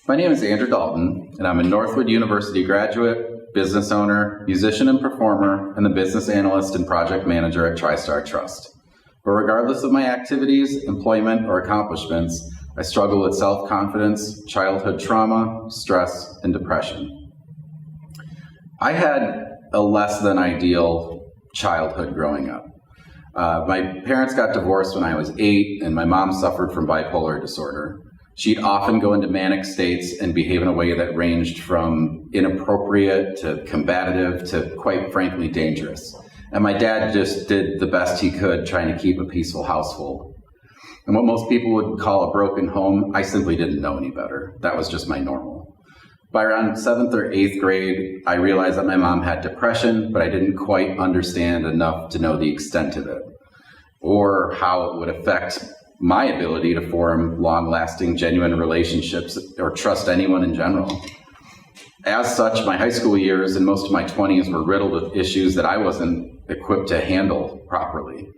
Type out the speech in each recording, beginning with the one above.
My name is Andrew Dalton, and I'm a Northwood University graduate, business owner, musician and performer, and the business analyst and project manager at TriStar Trust. But regardless of my activities, employment, or accomplishments, I struggle with self-confidence, childhood trauma, stress, and depression. I had a less than ideal childhood growing up. My parents got divorced when I was 8, and my mom suffered from bipolar disorder. She'd often go into manic states and behave in a way that ranged from inappropriate to combative to, quite frankly, dangerous. And my dad just did the best he could trying to keep a peaceful household. And what most people would call a broken home, I simply didn't know any better. That was just my normal. By around 7th or 8th grade, I realized that my mom had depression, but I didn't quite understand enough to know the extent of it or how it would affect my ability to form long-lasting, genuine relationships or trust anyone in general. As such, my high school years and most of my 20s were riddled with issues that I wasn't equipped to handle properly.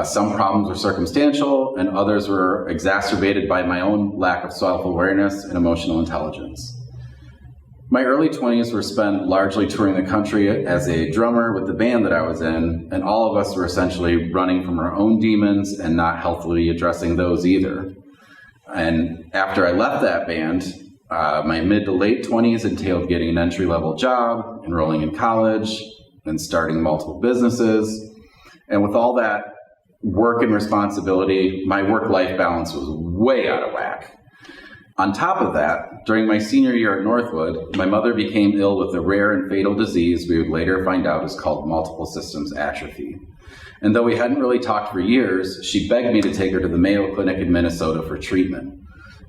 Some problems were circumstantial, and others were exacerbated by my own lack of self-awareness and emotional intelligence. My early 20s were spent largely touring the country as a drummer with the band that I was in, and all of us were essentially running from our own demons and not healthily addressing those either. And after I left that band, my mid to late 20s entailed getting an entry-level job, enrolling in college, and starting multiple businesses. And with all that work and responsibility, my work-life balance was way out of whack. On top of that, during my senior year at Northwood, my mother became ill with a rare and fatal disease we would later find out is called multiple systems atrophy. And though we hadn't really talked for years, she begged me to take her to the Mayo Clinic in Minnesota for treatment.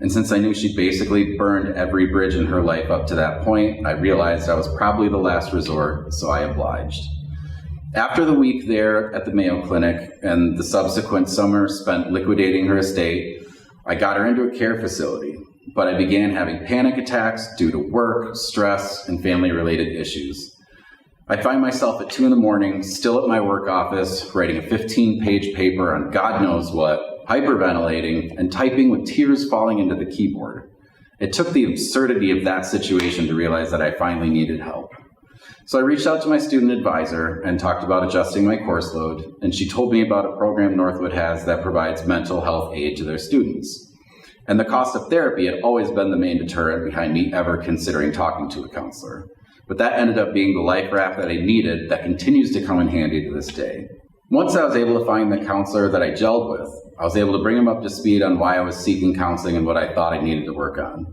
And since I knew she'd basically burned every bridge in her life up to that point, I realized I was probably the last resort, so I obliged. After the week there at the Mayo Clinic and the subsequent summer spent liquidating her estate, I got her into a care facility. But I began having panic attacks due to work, stress, and family-related issues. I find myself at 2 a.m, still at my work office, writing a 15-page paper on God knows what, hyperventilating, and typing with tears falling into the keyboard. It took the absurdity of that situation to realize that I finally needed help. So I reached out to my student advisor and talked about adjusting my course load, and she told me about a program Northwood has that provides mental health aid to their students. And the cost of therapy had always been the main deterrent behind me ever considering talking to a counselor. But that ended up being the life raft that I needed that continues to come in handy to this day. Once I was able to find the counselor that I gelled with, I was able to bring him up to speed on why I was seeking counseling and what I thought I needed to work on.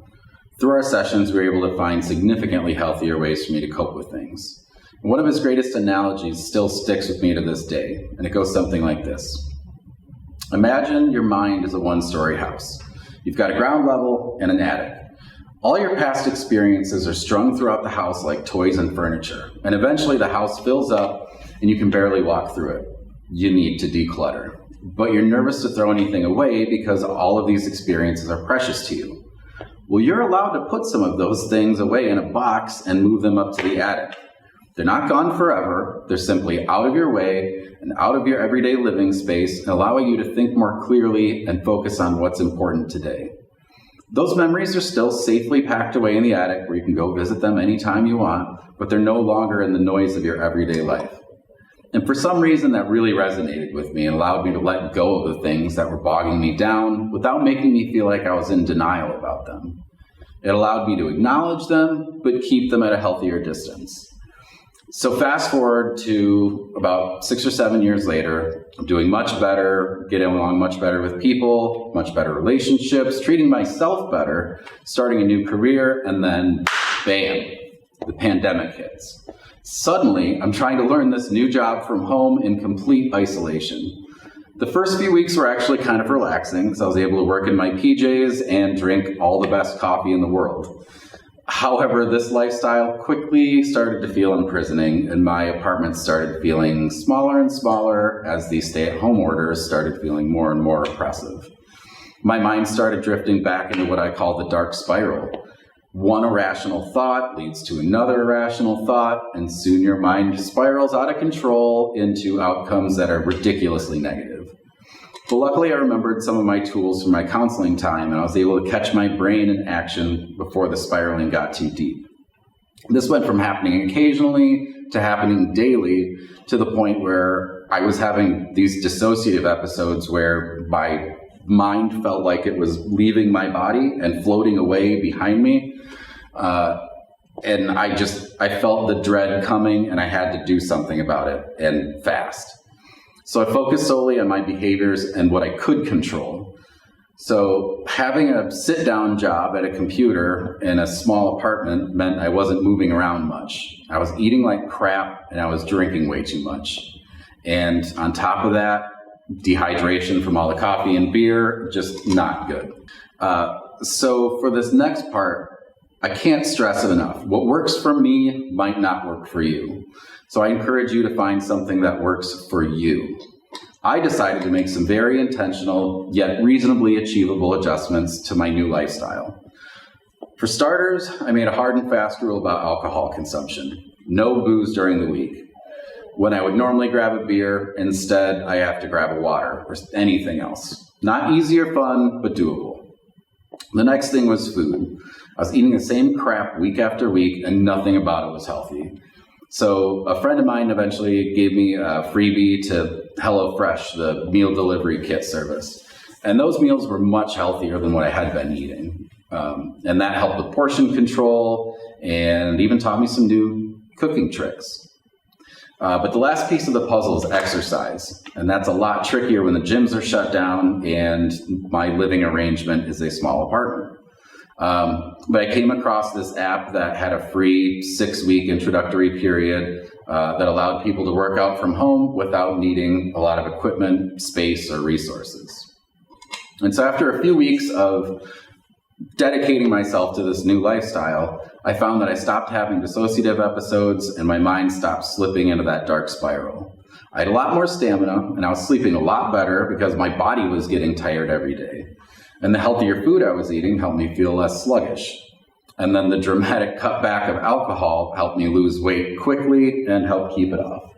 Through our sessions, we were able to find significantly healthier ways for me to cope with things. And one of his greatest analogies still sticks with me to this day, and it goes something like this. Imagine your mind is a one-story house. You've got a ground level and an attic. All your past experiences are strung throughout the house like toys and furniture, and eventually the house fills up and you can barely walk through it. You need to declutter. But you're nervous to throw anything away because all of these experiences are precious to you. Well, you're allowed to put some of those things away in a box and move them up to the attic. They're not gone forever. They're simply out of your way and out of your everyday living space, and allowing you to think more clearly and focus on what's important today. Those memories are still safely packed away in the attic where you can go visit them anytime you want, but they're no longer in the noise of your everyday life. And for some reason that really resonated with me and allowed me to let go of the things that were bogging me down without making me feel like I was in denial about them. It allowed me to acknowledge them, but keep them at a healthier distance. So fast forward to about 6 or 7 years later, I'm doing much better, getting along much better with people, much better relationships, treating myself better, starting a new career, and then bam, the pandemic hits. Suddenly, I'm trying to learn this new job from home in complete isolation. The first few weeks were actually kind of relaxing because I was able to work in my PJs and drink all the best coffee in the world. However, this lifestyle quickly started to feel imprisoning, and my apartment started feeling smaller and smaller as the stay-at-home orders started feeling more and more oppressive. My mind started drifting back into what I call the dark spiral. One irrational thought leads to another irrational thought, and soon your mind spirals out of control into outcomes that are ridiculously negative. But luckily, I remembered some of my tools from my counseling time, and I was able to catch my brain in action before the spiraling got too deep. This went from happening occasionally to happening daily, to the point where I was having these dissociative episodes where my mind felt like it was leaving my body and floating away behind me. And I felt the dread coming, and I had to do something about it, and fast. So I focused solely on my behaviors and what I could control. So having a sit-down job at a computer in a small apartment meant I wasn't moving around much. I was eating like crap, and I was drinking way too much. And on top of that, dehydration from all the coffee and beer, just not good. So for this next part, I can't stress it enough. What works for me might not work for you. So I encourage you to find something that works for you. I decided to make some very intentional, yet reasonably achievable adjustments to my new lifestyle. For starters, I made a hard and fast rule about alcohol consumption. No booze during the week. When I would normally grab a beer, instead I have to grab a water or anything else. Not easy or fun, but doable. The next thing was food. I was eating the same crap week after week, and nothing about it was healthy. So a friend of mine eventually gave me a freebie to HelloFresh, the meal delivery kit service. And those meals were much healthier than what I had been eating. And that helped with portion control and even taught me some new cooking tricks. But the last piece of the puzzle is exercise. And that's a lot trickier when the gyms are shut down and my living arrangement is a small apartment. But I came across this app that had a free 6-week introductory period that allowed people to work out from home without needing a lot of equipment, space, or resources. And so after a few weeks of dedicating myself to this new lifestyle, I found that I stopped having dissociative episodes and my mind stopped slipping into that dark spiral. I had a lot more stamina and I was sleeping a lot better because my body was getting tired every day. And the healthier food I was eating helped me feel less sluggish. And then the dramatic cutback of alcohol helped me lose weight quickly and help keep it off.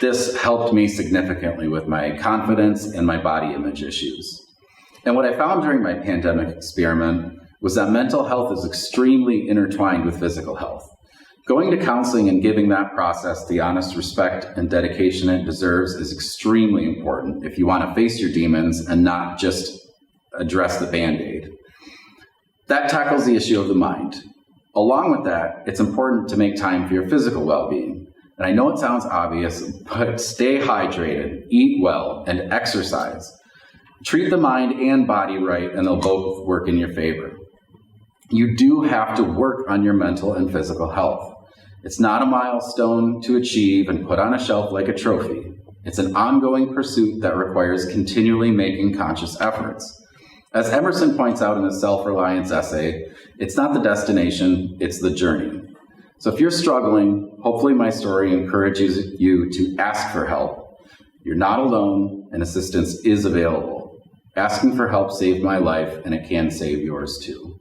This helped me significantly with my confidence and my body image issues. And what I found during my pandemic experiment was that mental health is extremely intertwined with physical health. Going to counseling and giving that process the honest respect and dedication it deserves is extremely important if you want to face your demons and not just address the Band-Aid. That tackles the issue of the mind. Along with that, it's important to make time for your physical well-being. And I know it sounds obvious, but stay hydrated, eat well, and exercise. Treat the mind and body right, and they'll both work in your favor. You do have to work on your mental and physical health. It's not a milestone to achieve and put on a shelf like a trophy. It's an ongoing pursuit that requires continually making conscious efforts. As Emerson points out in his self-reliance essay, it's not the destination, it's the journey. So if you're struggling, hopefully my story encourages you to ask for help. You're not alone, and assistance is available. Asking for help saved my life, and it can save yours too.